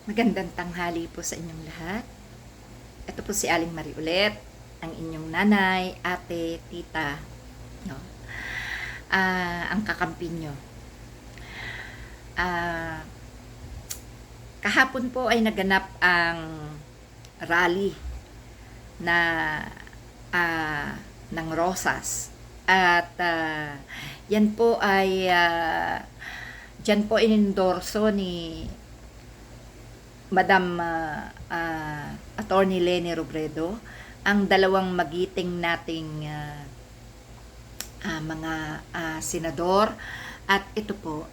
Magandang tanghali po sa inyong lahat. Ito po si Aling Marie ulit, ang inyong nanay, ate, tita, no? Ang kakampi nyo. Kahapon po ay naganap ang rally na ng Rosas. At yan po ay dyan po inendorso ni Madam Attorney Leni Robredo ang dalawang magiting nating mga senador, at ito po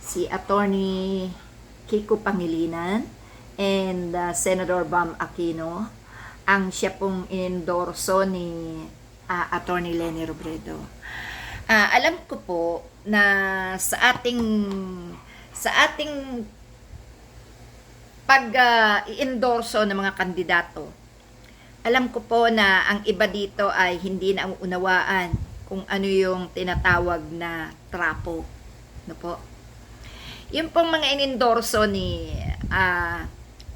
si Attorney Kiko Pangilinan and Senator Bam Aquino ang siya pong inendorso ni Attorney Leni Robredo. Alam ko po na sa ating pag-i-endorso ng mga kandidato, alam ko po na ang iba dito ay hindi na unawaan kung ano yung tinatawag na trapo. No po? Yung pong mga inendorso ni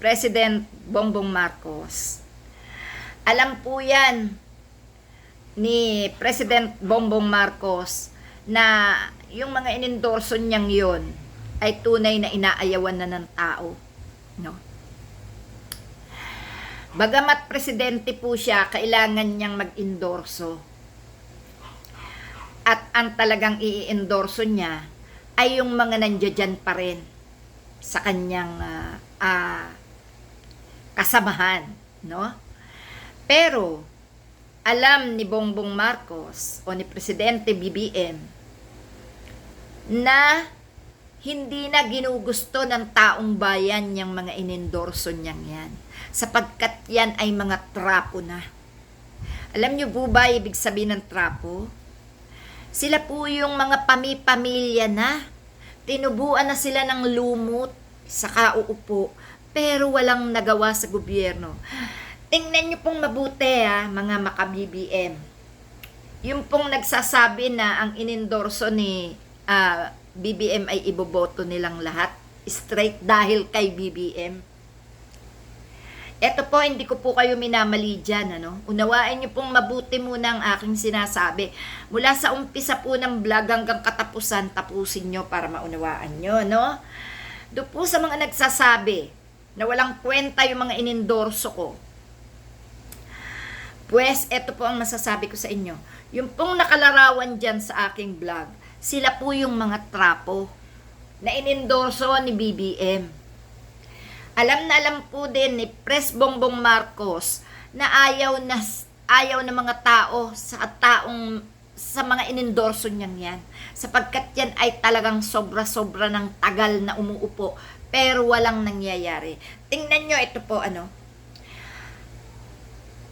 President Bongbong Marcos, alam po yan ni President Bongbong Marcos na yung mga inendorso niyang yun ay tunay na inaayawan na ng tao. No? Bagamat presidente po siya, kailangan niyang mag-endorso. At ang talagang i-endorso niya ay yung mga nandiyan pa rin sa kanyang kasamahan, no? Pero alam ni Bongbong Marcos o ni Presidente BBM na hindi na ginugusto ng taong bayan yung mga inendorso niyang yan, sapagkat yan ay mga trapo na. Alam niyo po ba ibig sabihin ng trapo? Sila po yung mga pamilya na tinubuan na sila ng lumot sa kauupo, pero walang nagawa sa gobyerno. Tingnan niyo pong mabuti mga maka-BBM. Yung pong nagsasabi na ang inendorso ni BBM ay iboboto nilang lahat straight dahil kay BBM. Eto po, hindi ko po kayo minamali dyan, ano? Unawain niyo pong mabuti muna ang aking sinasabi. Mula sa umpisa po ng vlog hanggang katapusan, tapusin niyo para maunawaan niyo, no? Doon po sa mga nagsasabi na walang kwenta yung mga inendorso ko, pues, eto po ang masasabi ko sa inyo. Yung pong nakalarawan dyan sa aking vlog, sila po yung mga trapo na inendorso ni BBM. Alam po din ni Pres Bongbong Marcos na ayaw ng mga tao sa mga inendorso niyang yan. Sapagkat yan ay talagang sobra-sobra ng tagal na umuupo, pero walang nangyayari. Tingnan nyo, ito po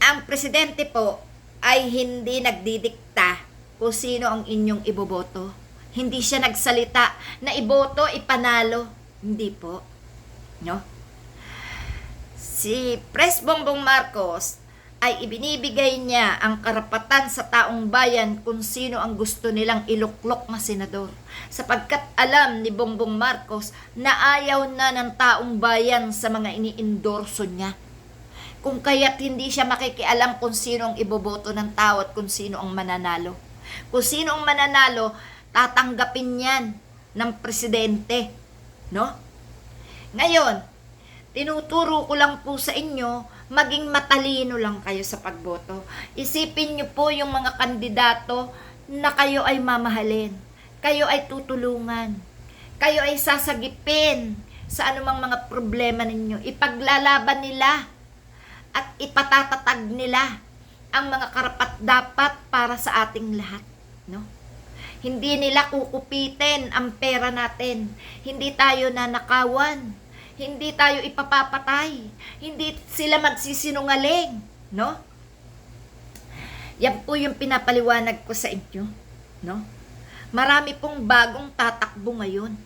ang presidente po ay hindi nagdidikta kung sino ang inyong iboboto. Hindi siya nagsalita na iboto, ipanalo. Hindi po. No? Si Pres Bongbong Marcos ay ibinibigay niya ang karapatan sa taong bayan kung sino ang gusto nilang iluklok na senador. Sapagkat alam ni Bongbong Marcos na ayaw na ng taong bayan sa mga ini-endorso niya. Kung kaya't hindi siya makikialam kung sino ang iboboto ng tao at kung sino ang mananalo. Kung sino ang mananalo, tatanggapin yan ng presidente. No? Ngayon, tinuturo ko lang po sa inyo, maging matalino lang kayo sa pagboto. Isipin nyo po yung mga kandidato na kayo ay mamahalin. Kayo ay tutulungan. Kayo ay sasagipin sa anumang mga problema ninyo. Ipaglalaban nila at ipatatatag nila ang mga karapat-dapat para sa ating lahat, no? Hindi nila kukupitin ang pera natin. Hindi tayo nanakawan. Hindi tayo ipapapatay. Hindi sila magsisinungaling, no? Yan po yung pinapaliwanag ko sa inyo, no? Marami pong bagong tatakbo ngayon.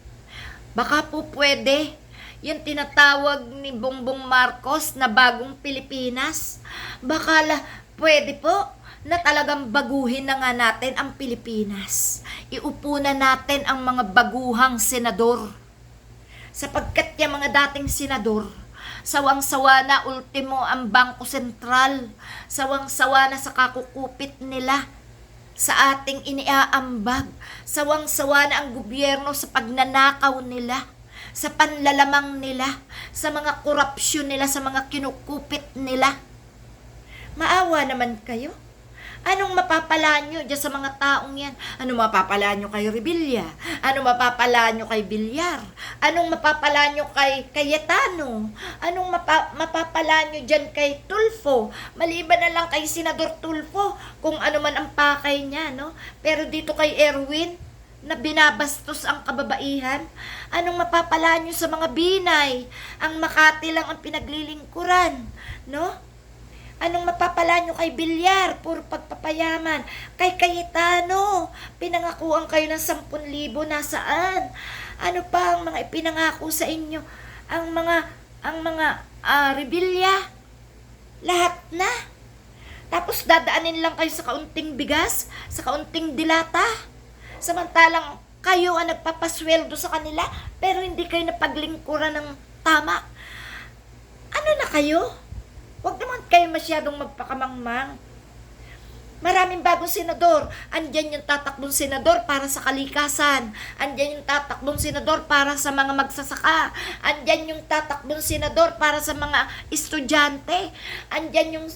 Baka po pwede yung tinatawag ni Bongbong Marcos na bagong Pilipinas. Baka pwede po na talagang baguhin na nga natin ang Pilipinas. Iupo na natin ang mga baguhang senador sapagkat yung mga dating senador, sawang-sawa na ultimo ang Bangko Sentral, sawang-sawa na sa kakukupit nila sa ating iniaambag, sawang-sawa na ang gobyerno sa pagnanakaw nila, sa panlalamang nila, sa mga korupsyon nila, sa mga kinukupit nila. Maawa naman kayo. Anong mapapala nyo dyan sa mga taong yan? Anong mapapala nyo kay Rebilla? Anong mapapala nyo kay Villar? Anong mapapala nyo kay Cayetano? Anong mapapala nyo dyan kay Tulfo? Maliban na lang kay Senador Tulfo, kung ano man ang pakay niya, no? Pero dito kay Erwin, na binabastos ang kababaihan, anong mapapala nyo sa mga Binay? Ang Makati lang ang pinaglilingkuran, no? Anong mapapala nyo kay Villar? Puro pagpapayaman. Kay Cayetano, pinangakuan kayo ng 10,000, nasaan? Ano pa ang mga ipinangako sa inyo? Ang mga Rebilla, lahat na. Tapos dadaanin lang kayo sa kaunting bigas, sa kaunting dilata. Samantalang kayo ang nagpapasweldo sa kanila, pero hindi kayo napaglingkuran ng tama. Ano na kayo? Huwag naman kayo masyadong magpakamangmang. Maraming bagong senador. Andyan yung tatakbong senador para sa kalikasan. Andyan yung tatakbong senador para sa mga magsasaka. Andyan yung tatakbong senador para sa mga estudyante. Andyan yung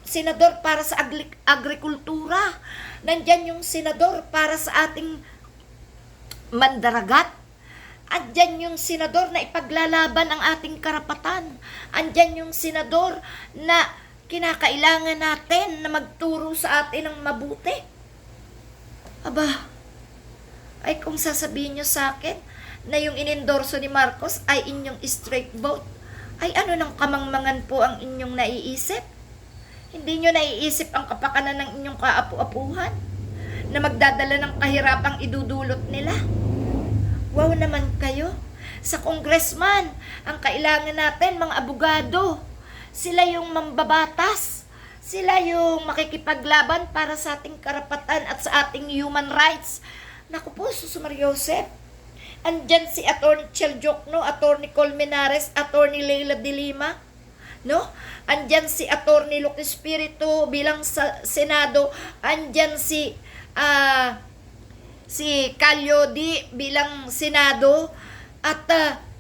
senador para sa agrikultura. Nandyan yung senador para sa ating mandaragat. Andyan yung senador na ipaglalaban ang ating karapatan. Andyan yung senador na kinakailangan natin na magturo sa atin ng mabuti. Aba, ay kung sasabihin nyo sa akin na yung inendorso ni Marcos ay inyong straight vote, ay ano ng kamangmangan po ang inyong naiisip? Hindi nyo naiisip ang kapakanan ng inyong kaapu-apuhan na magdadala ng kahirapang idudulot nila? Wow naman kayo. Sa congressman, ang kailangan natin, mga abogado. Sila yung mambabatas. Sila yung makikipaglaban para sa ating karapatan at sa ating human rights. Naku po, Susumar Joseph. Andyan si Atty. Chel Jokno, Atty. Colmenares, Atty. Leila de Lima. No? Andyan si Atty. Luque Espiritu bilang sa Senado. Andyan si Calyodi bilang Senado at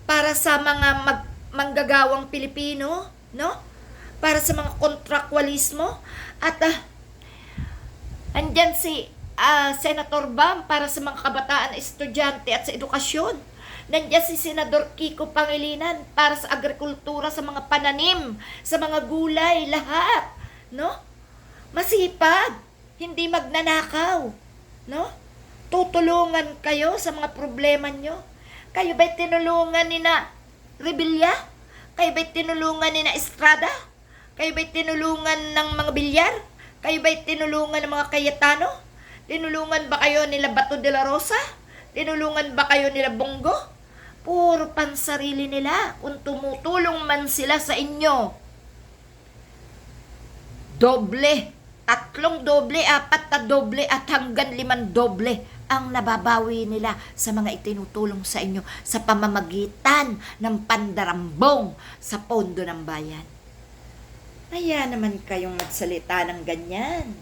para sa mga manggagawang Pilipino, no? Para sa mga kontraktualismo at andyan si Senator Bam para sa mga kabataan, estudyante at sa edukasyon. Nandiyan si Senador Kiko Pangilinan para sa agrikultura, sa mga pananim, sa mga gulay, lahat, no? Masipag, hindi magnanakaw, no? Tutulungan kayo sa mga problema nyo. Kayo ba'y tinulungan ni na Rebilla? Kayo ba'y tinulungan ni na Estrada? Kayo ba'y tinulungan ng mga Villar? Kayo ba'y tinulungan ng mga Cayetano? Tinulungan ba kayo nila Bato de la Rosa? Tinulungan ba kayo nila Bongo? Puro pansarili nila. Kung tumutulong man sila sa inyo, doble, 3 doble, 4 na doble at hanggang 5 doble ang nababawi nila sa mga itinutulong sa inyo sa pamamagitan ng pandarambong sa pondo ng bayan. Kaya naman kayong magsalita ng ganyan.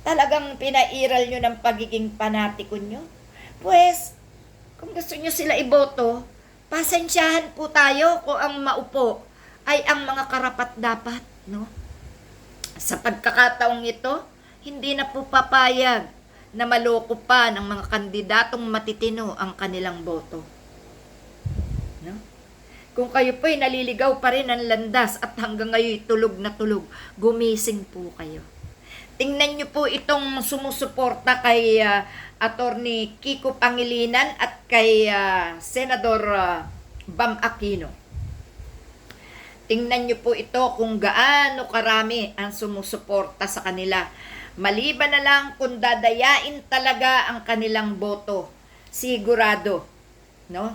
Talagang pinairal nyo ng pagiging panatiko nyo. Pues, kung gusto nyo sila iboto, pasensyahan po tayo kung ang maupo ay ang mga karapat-dapat, no? Sa pagkakataong ito, hindi na po papayag na maloko pa ng mga kandidatong matitino ang kanilang boto. No? Kung kayo po'y naliligaw pa rin ng landas at hanggang ngayon tulog na tulog, gumising po kayo. Tingnan nyo po itong sumusuporta kay Atty. Kiko Pangilinan at kay Senador Bam Aquino. Tingnan nyo po ito kung gaano karami ang sumusuporta sa kanila. Maliban na lang kung dadayain talaga ang kanilang boto. Sigurado, no?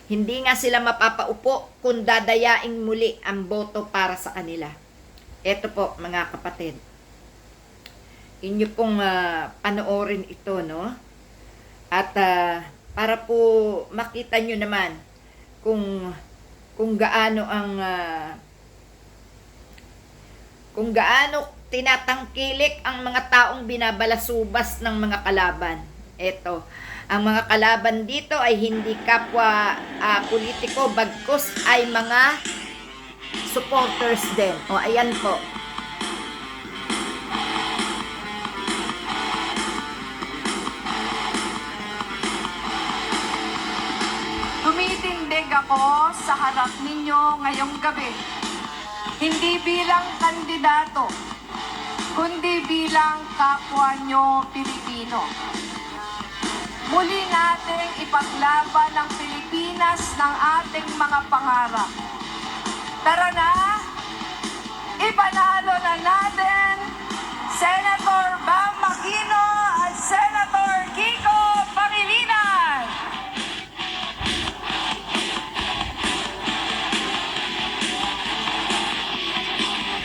Hindi nga sila mapapaupo kung dadayain muli ang boto para sa kanila. Ito po, mga kapatid. Inyo pong panoorin ito, no? At para po makita nyo naman kung gaano ang kung gaano tinatangkilik ang mga taong binabalasubas ng mga kalaban. Ito, ang mga kalaban dito ay hindi kapwa politiko, bagkus ay mga supporters din. O, ayan po. Tumitindig ako sa harap ninyo ngayong gabi, hindi bilang kandidato, kundi bilang kapwa nyo Pilipino. Muli nating ipaglaban ang Pilipinas ng ating mga pangarap. Tara na, ipanalo na natin Senator Bam Aquino at Senator Kiko Pangilinan!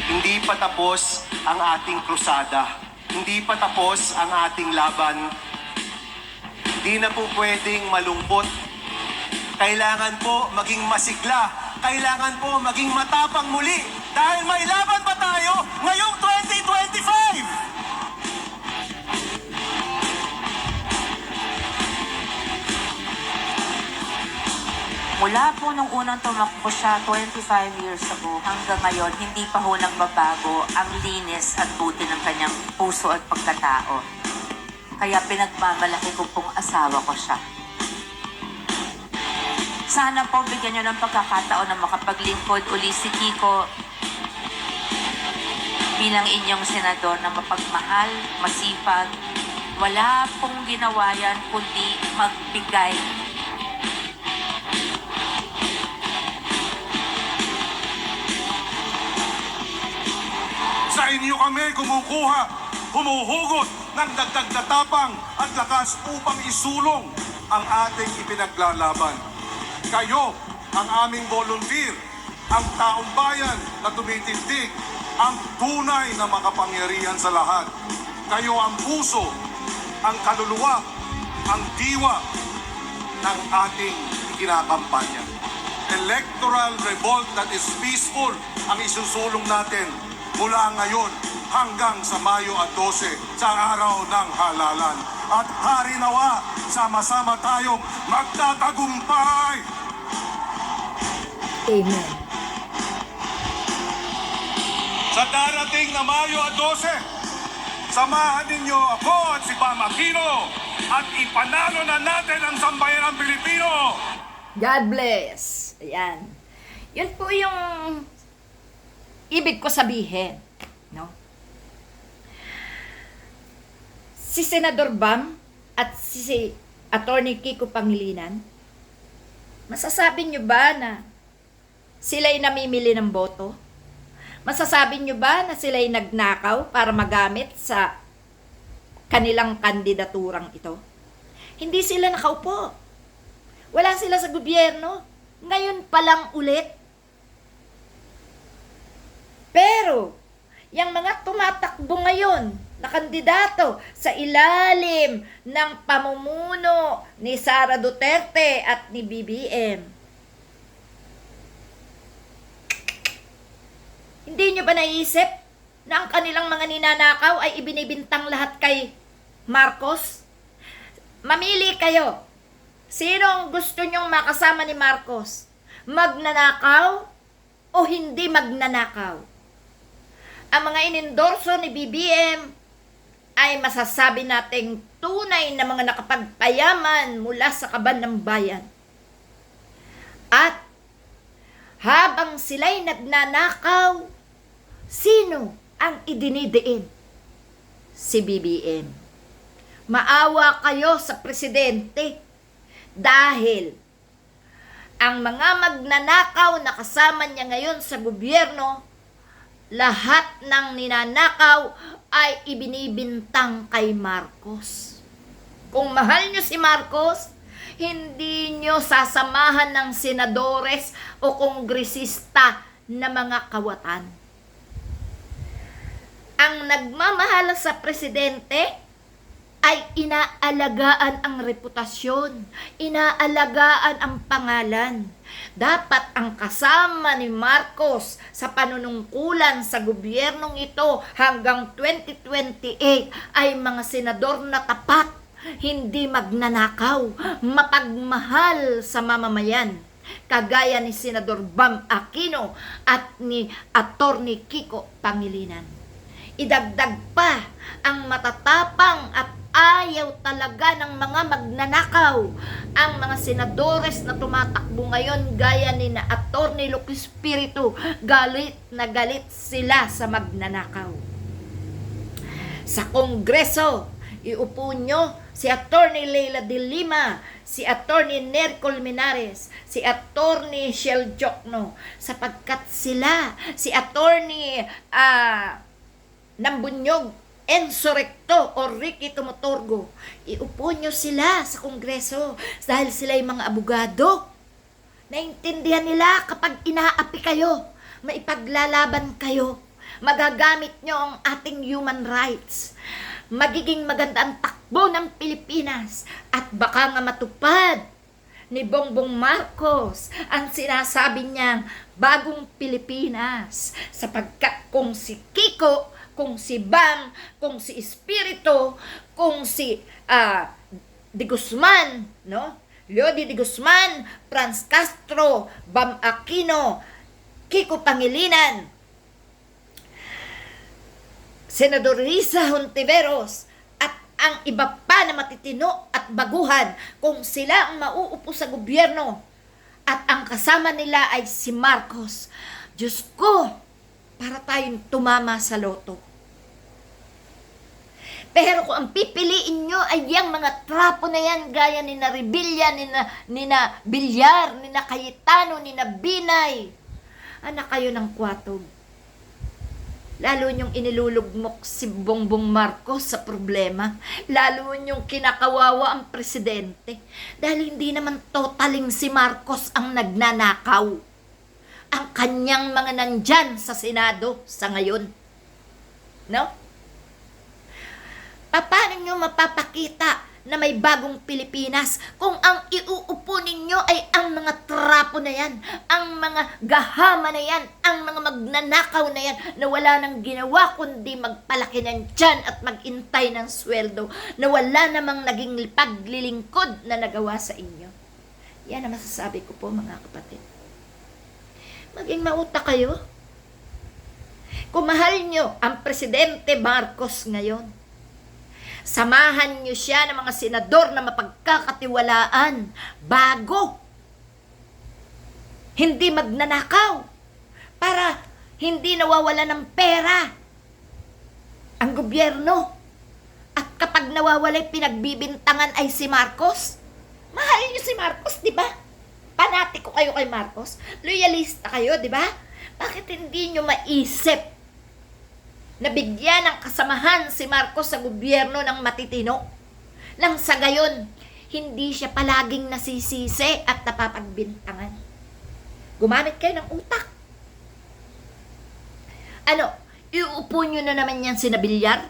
Hindi pa tapos ang ating krusada. Hindi pa tapos ang ating laban. Di na po pwedeng malungkot. Kailangan po maging masigla. Kailangan po maging matapang muli. Dahil may laban pa tayo ngayong 2025! Mula po nung unang tumakbo siya 25 years ago hanggang ngayon, hindi pa ho nagbabago ang linis at buti ng kanyang puso at pagkatao. Kaya pinagmamalaki ko pong asawa ko siya. Sana po bigyan niyo ng pagkakataon na makapaglingkod uli si Kiko bilang inyong senador na mapagmahal, masipag. Wala pong ginawa yan kundi magbigay. Sa inyo kami kumukuha, humuhugot ng dagdag na tapang at lakas upang isulong ang ating ipinaglalaban. Kayo, ang aming volunteer, ang taong bayan na tumitindig, ang tunay na makapangyarihan sa lahat. Kayo ang puso, ang kaluluwa, ang diwa ng ating kinakampanya. Electoral revolt that is peaceful ang isusulong natin mula ngayon hanggang sa Mayo 12 sa araw ng halalan. At hari nawa, sama-sama tayong magtatagumpay! Amen. Sa darating na Mayo 12, samahan ninyo ako at si Bam Aquino at ipanalo na natin ang sambayanang Pilipino! God bless. Ayan. Yun po yung ibig ko sabihin, no? Si Senador Bam at si Attorney Kiko Pangilinan, masasabi nyo ba na sila'y namimili ng boto? Masasabi nyo ba na sila'y nagnakaw para magamit sa kanilang kandidaturang ito? Hindi sila nakaupo. Wala sila sa gobyerno. Ngayon pa lang ulit. Pero, yung mga tumatakbo ngayon na kandidato sa ilalim ng pamumuno ni Sara Duterte at ni BBM, hindi nyo ba naisip na ang kanilang mga ninanakaw ay ibinibintang lahat kay Marcos? Mamili kayo. Sino ang gusto nyong makasama ni Marcos? Magnanakaw o hindi magnanakaw? Ang mga inendorso ni BBM ay masasabi nating tunay na mga nakapagpayaman mula sa kaban ng bayan. At habang sila'y nagnanakaw, sino ang idinidiin? Si BBM. Maawa kayo sa presidente dahil ang mga magnanakaw na kasama niya ngayon sa gobyerno, lahat ng ninanakaw ay ibinibintang kay Marcos. Kung mahal nyo si Marcos, hindi nyo sasamahan ng senadores o kongresista na mga kawatan. Ang nagmamahal sa presidente ay inaalagaan ang reputasyon, inaalagaan ang pangalan. Dapat ang kasama ni Marcos sa panunungkulan sa gobyernong ito hanggang 2028 ay mga senador na tapat, hindi magnanakaw, mapagmahal sa mamamayan. Kagaya ni Senador Bam Aquino at ni Attorney Kiko Pangilinan. Idagdag pa ang matatapang at ayaw talaga ng mga magnanakaw ang mga senadores na tumatakbo ngayon gaya ni na Attorney Lucky Espiritu. Galit na galit sila sa magnanakaw. Sa Kongreso, iupo nyo si Attorney Leila de Lima, si Attorney Ner Colmenares, si Attorney Shell Jokno, sapagkat sila, si Attorney Nambunyog, Enzo Recto o Ricky Tumuturgo, iupo nyo sila sa Kongreso dahil sila ay mga abogado. Naintindihan nila kapag inaapi kayo, maipaglalaban kayo, magagamit nyo ang ating human rights. Magiging maganda ang takbo ng Pilipinas at baka nga matupad ni Bongbong Marcos ang sinasabi niyang bagong Pilipinas, sapagkat kung si Kiko, kung si Bam, kung si Espiritu, kung si De Guzman, no? Leody De Guzman, Franz Castro, Bam Aquino, Kiko Pangilinan, Senador Risa Hontiveros, at ang iba pa na matitino at baguhan, kung sila ang mauupo sa gobyerno at ang kasama nila ay si Marcos, Diyos ko, para tayong tumama sa loto. Pero kung ang pipiliin nyo ay yung mga trapo na yan, gaya ni na Rebilla, ni na Bilyar, ni na Cayetano, ni na Binay, anak kayo ng kwatog. Lalo nyong inilulugmok si Bongbong Marcos sa problema. Lalo nyong kinakawawa ang presidente. Dahil hindi naman totaling si Marcos ang nagnanakaw. Ang kanyang mga nandyan sa Senado sa ngayon. No? Paano nyo mapapakita na may bagong Pilipinas kung ang iuupo ninyo ay ang mga trapo na yan, ang mga gahama na yan, ang mga magnanakaw na yan, na wala nang ginawa kundi magpalaki ng tiyan at magintay ng sweldo, na wala namang naging paglilingkod na nagawa sa inyo. Yan ang masasabi ko po, mga kapatid. Maging mauta kayo. Kung mahal nyo ang Presidente Marcos ngayon, samahan nyo siya ng mga senador na mapagkakatiwalaan bago. Hindi magnanakaw para hindi nawawala ng pera ang gobyerno. At kapag nawawala, pinagbibintangan ay si Marcos. Mahal nyo si Marcos, di ba? Panatiko kayo kay Marcos. Loyalista kayo, di ba? Bakit hindi nyo maisip na bigyan ng kasamahan si Marcos sa gobyerno ng matitino? Nang sa gayon, hindi siya palaging nasisisi at napapagbintangan. Gumamit kayo ng utak. Ano, iuupo nyo na naman yan sina Bilyar?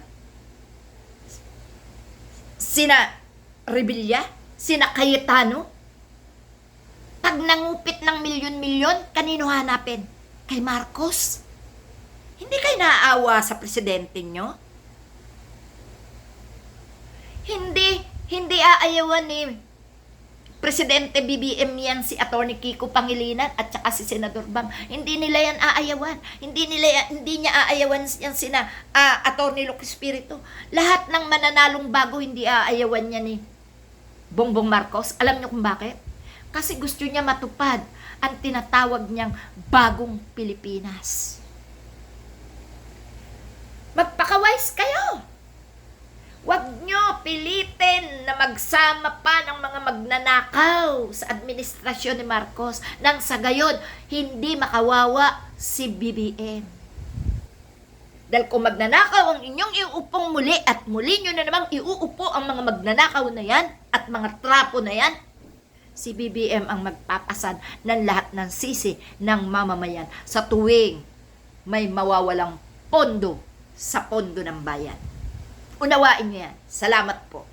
Sina Rebilla? Sina Cayetano? Pag nangupit ng milyon-milyon, kanino hanapin? Kay Marcos? Hindi kayo naaawa sa presidente nyo? Hindi aayawan ni Presidente BBM yan si Attorney Kiko Pangilinan at saka si Senador Bam. Hindi nila yan aayawan. Hindi niya aayawan yan sina Attorney Lucky Espiritu. Lahat ng mananalong bago hindi aayawan niya ni Bongbong Marcos. Alam niyo kung bakit? Kasi gusto niya matupad ang tinatawag niyang bagong Pilipinas. Magpakawais kayo. Huwag nyo pilitin na magsama pa ng mga magnanakaw sa administrasyon ni Marcos nang sa gayon hindi makawawa si BBM. Dahil kung magnanakaw ang inyong iuupong muli at muli nyo na namang iuupo ang mga magnanakaw na yan at mga trapo na yan, si BBM ang magpapasan ng lahat ng sisi ng mamamayan sa tuwing may mawawalang pondo sa pondo ng bayan. Unawain niyo yan. Salamat po.